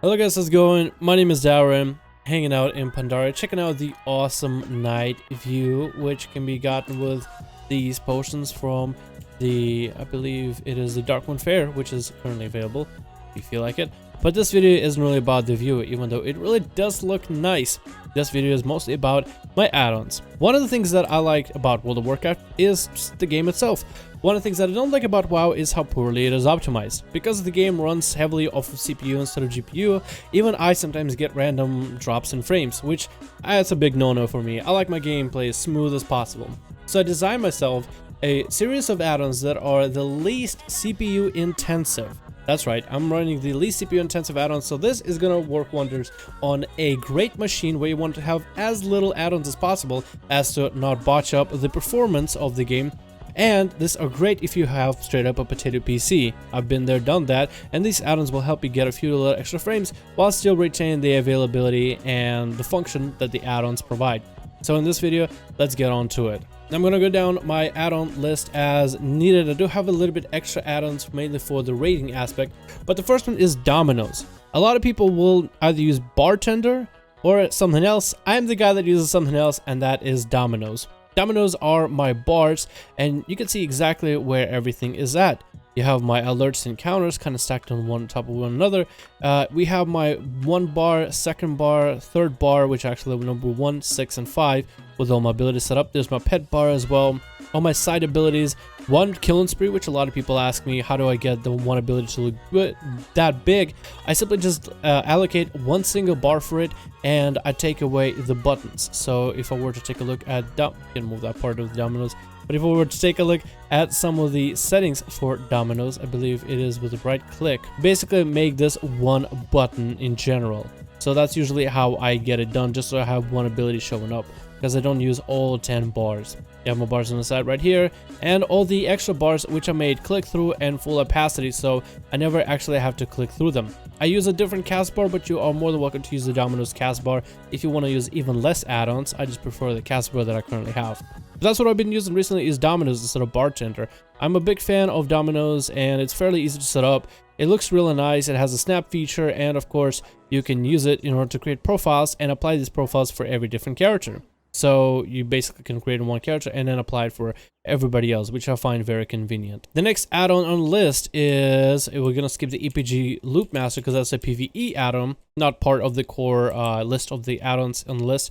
Hello guys, how's it going? My name is Darren, hanging out in Pandaria, checking out the awesome night view, which can be gotten with these potions from the, I believe it is the Darkmoon Fair, which is currently available, if you feel like it. But this video isn't really about the view, even though it really does look nice. This video is mostly about my add-ons. One of the things that I like about World of Warcraft is just the game itself. One of the things that I don't like about WoW is how poorly it is optimized. Because the game runs heavily off of CPU instead of GPU, even I sometimes get random drops in frames, which that's a big no-no for me. I like my gameplay as smooth as possible. So I designed myself a series of add-ons that are the least CPU intensive. That's right, I'm running the least CPU intensive add-ons, so this is gonna work wonders on a great machine where you want to have as little add-ons as possible as to not botch up the performance of the game. And these are great if you have straight up a potato PC. I've been there, done that, and these add-ons will help you get a few little extra frames while still retaining the availability and the function that the add-ons provide. So in this video, let's get on to it. I'm gonna go down my add-on list as needed. I do have a little bit extra add-ons mainly for the rating aspect, but the first one is Dominos. A lot of people will either use Bartender or something else. I'm the guy that uses something else, and that is Dominos. Dominos are my bars, and you can see exactly where everything is at. You have my alerts and counters kind of stacked on one top of one another. We have my 1 bar, 2nd bar, 3rd bar, which actually number 1, 6, and 5 with all my abilities set up. There's my pet bar as well. All my side abilities, 1 killing spree, which a lot of people ask me, how do I get the 1 ability to look that big? I simply just allocate 1 single bar for it, and I take away the buttons. So if I were to take a look at, can move that part of the Dominos. But if we were to take a look at some of the settings for Dominos, I believe it is with the right click, basically make this 1 button in general. So that's usually how I get it done, just so I have 1 ability showing up, because I don't use all 10 bars. You have my bars on the side right here, and all the extra bars which I made click through and full opacity, so I never actually have to click through them. I use a different cast bar, but you are more than welcome to use the Dominos cast bar if you want to use even less add-ons. I just prefer the cast bar that I currently have. But that's what I've been using recently, is Dominos instead of Bartender. I'm a big fan of Dominos, and it's fairly easy to set up. It looks really nice. It has a snap feature, and of course you can use it in order to create profiles and apply these profiles for every different character. So you basically can create one character and then apply it for everybody else, which I find very convenient. The next add-on on the list is, we're going to skip the EPG Loot Master because that's a PvE add-on, not part of the core list of the add-ons on the list.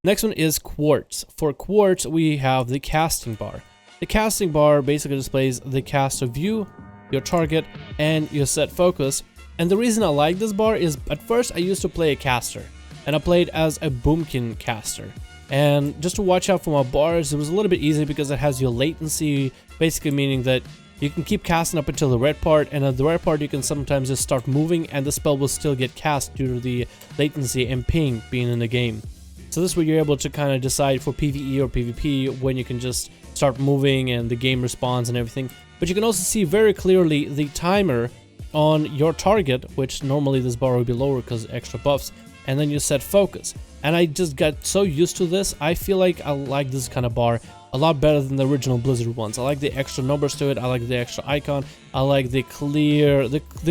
Next one is Quartz. For Quartz, we have the casting bar. The casting bar basically displays the cast of you, your target, and your set focus. And the reason I like this bar is, at first I used to play a caster, and I played as a boomkin caster. And just to watch out for my bars, it was a little bit easy because it has your latency, basically meaning that you can keep casting up until the red part, and at the red part you can sometimes just start moving and the spell will still get cast due to the latency and ping being in the game. So this way you're able to kind of decide for PvE or PvP when you can just start moving and the game responds and everything. But you can also see very clearly the timer on your target, which normally this bar would be lower because extra buffs, and then you set focus. And I just got so used to this, I feel like I like this kind of bar a lot better than the original Blizzard ones. I like the extra numbers to it, I like the extra icon, I like the clear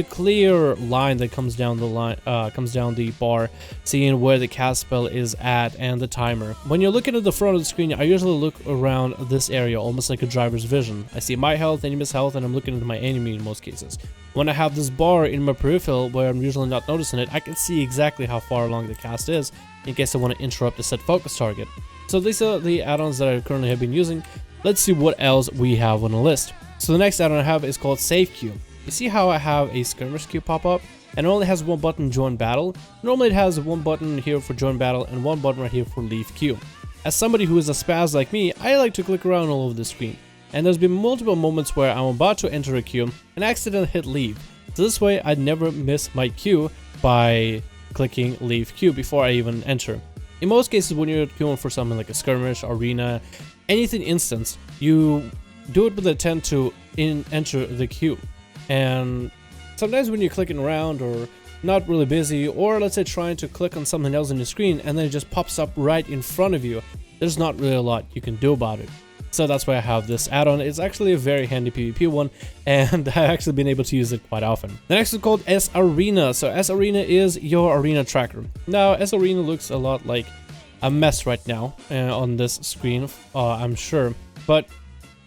clear line that comes down the bar, seeing where the cast spell is at and the timer. When you're looking at the front of the screen, I usually look around this area almost like a driver's vision. I see my health, enemy's health, and I'm looking at my enemy in most cases. When I have this bar in my peripheral where I'm usually not noticing it, I can see exactly how far along the cast is in case I want to interrupt the set focus target. So these are the add-ons that I currently have been using. Let's see what else we have on the list. So the next add-on I have is called Safequeue. You see how I have a skirmish queue pop up, and it only has 1 button, join battle. Normally it has 1 button here for join battle and 1 button right here for leave queue. As somebody who is a spaz like me, I like to click around all over the screen. And there's been multiple moments where I'm about to enter a queue and accidentally hit leave. So this way I'd never miss my queue by clicking leave queue before I even enter. In most cases, when you're queuing for something like a skirmish, arena, anything instance, you do it with the intent to enter the queue. And sometimes when you're clicking around or not really busy, or let's say trying to click on something else on your screen and then it just pops up right in front of you, there's not really a lot you can do about it. So that's why I have this add-on. It's actually a very handy PvP one, and I've actually been able to use it quite often. The next is called sArena. So sArena is your arena tracker. Now sArena looks a lot like a mess right now on this screen, I'm sure, but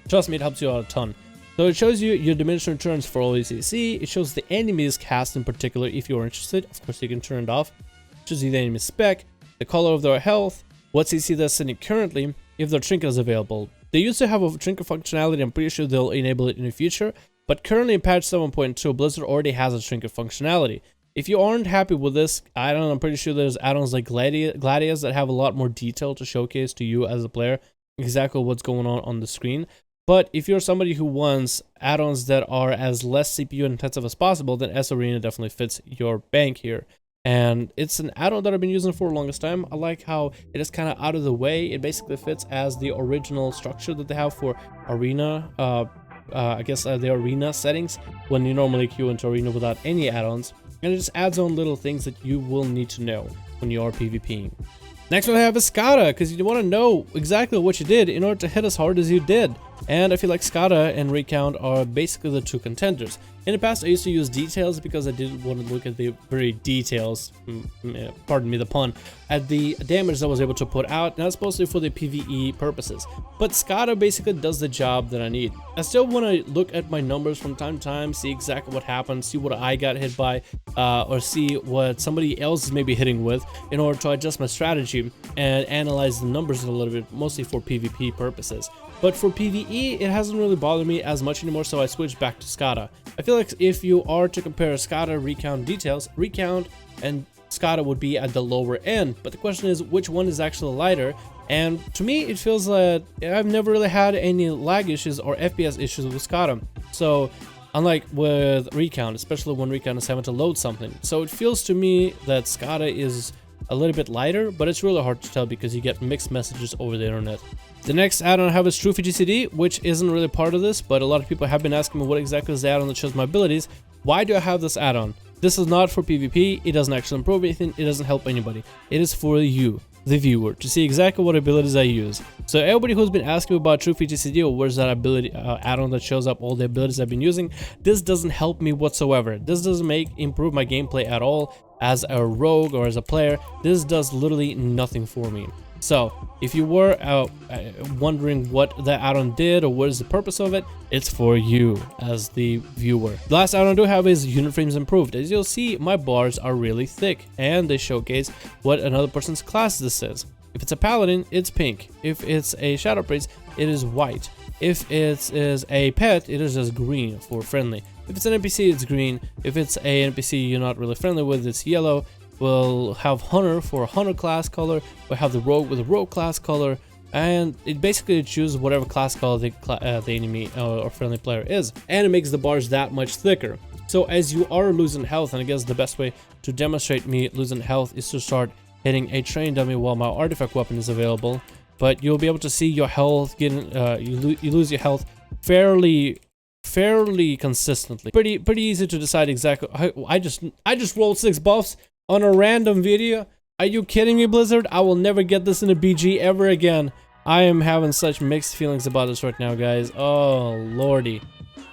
trust me, it helps you out a ton. So it shows you your diminished returns for all ECC. It shows the enemies cast in particular if you're interested. Of course, you can turn it off. It shows you the enemy spec, the color of their health, what CC they're sending currently, if their trinket is available. They used to have a trinket functionality. I'm pretty sure they'll enable it in the future, but currently in patch 7.2, Blizzard already has a trinket functionality. If you aren't happy with this add-on, I'm pretty sure there's add-ons like Gladius that have a lot more detail to showcase to you as a player exactly what's going on the screen. But if you're somebody who wants add-ons that are as less CPU intensive as possible, then sArena definitely fits your bank here. And it's an add-on that I've been using for the longest time. I like how it is kind of out of the way. It basically fits as the original structure that they have for Arena, I guess the Arena settings, when you normally queue into Arena without any add-ons. And it just adds on little things that you will need to know when you are PvPing. Next one I have is Skada, because you want to know exactly what you did in order to hit as hard as you did. And I feel like Skada and Recount are basically the two contenders. In the past I used to use details because I didn't want to look at the very details, pardon me the pun, at the damage I was able to put out, and that's mostly for the PvE purposes. But Skada basically does the job that I need. I still want to look at my numbers from time to time, see exactly what happened, see what I got hit by, or see what somebody else is maybe hitting with in order to adjust my strategy and analyze the numbers a little bit, mostly for PvP purposes. But for PvE, it hasn't really bothered me as much anymore, so I switched back to Skada. I feel like if you are to compare Skada, Recount, details, Recount and Skada would be at the lower end. But the question is, which one is actually lighter? And to me, it feels like I've never really had any lag issues or FPS issues with Skada. So, unlike with Recount, especially when Recount is having to load something. So it feels to me that Skada is a little bit lighter, but it's really hard to tell because you get mixed messages over the internet. The next add-on I have is TrufiGCD, which isn't really part of this, but a lot of people have been asking me what exactly is the add-on that shows my abilities. Why do I have this add-on? This is not for PvP, it doesn't actually improve anything, it doesn't help anybody. It is for you, the viewer, to see exactly what abilities I use. So everybody who's been asking me about TrufiGCD or where's that ability add-on that shows up all the abilities I've been using, this doesn't help me whatsoever. This doesn't improve my gameplay at all. As a rogue or as a player, this does literally nothing for me. So if you were wondering what the add-on did or what is the purpose of it, it's for you as the viewer. The last add-on I do have is UnitFramesImproved. As you'll see, my bars are really thick and they showcase what another person's class this is. If it's a paladin, it's pink. If it's a shadow priest, it is white. If it is a pet, it is just green for friendly. If it's an NPC, it's green. If it's a NPC you're not really friendly with, it's yellow. We'll have Hunter for a Hunter class color. We'll have the Rogue with a Rogue class color. And it basically chooses whatever class color the enemy or friendly player is. And it makes the bars that much thicker. So as you are losing health, and I guess the best way to demonstrate me losing health is to start hitting a train dummy while my artifact weapon is available. But you'll be able to see your health getting, you lose your health fairly consistently. Pretty easy to decide exactly. I just rolled 6 buffs on a random video. Are you kidding me, Blizzard? I will never get this in a BG ever again. I am having such mixed feelings about this right now, guys. Oh lordy.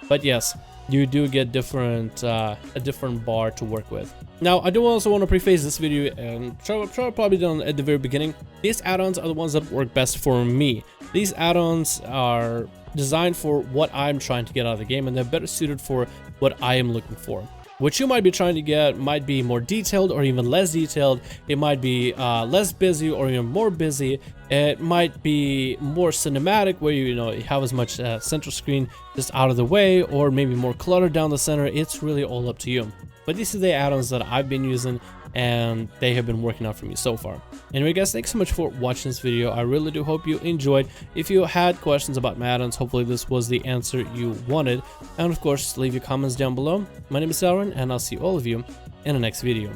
But yes, you do get a different bar to work with. Now, I do also want to preface this video and probably done at the very beginning. These add-ons are the ones that work best for me. These add-ons are designed for what I'm trying to get out of the game, and they're better suited for what I am looking for. What you might be trying to get might be more detailed or even less detailed. It might be less busy or even more busy. It might be more cinematic, where you have as much center screen just out of the way, or maybe more clutter down the center. It's really all up to you. But these are the add-ons that I've been using, and they have been working out for me so far. Anyway, guys, thanks so much for watching this video. I really do hope you enjoyed. If you had questions about my add-ons, hopefully this was the answer you wanted. And of course, leave your comments down below. My name is Aaron, and I'll see all of you in the next video.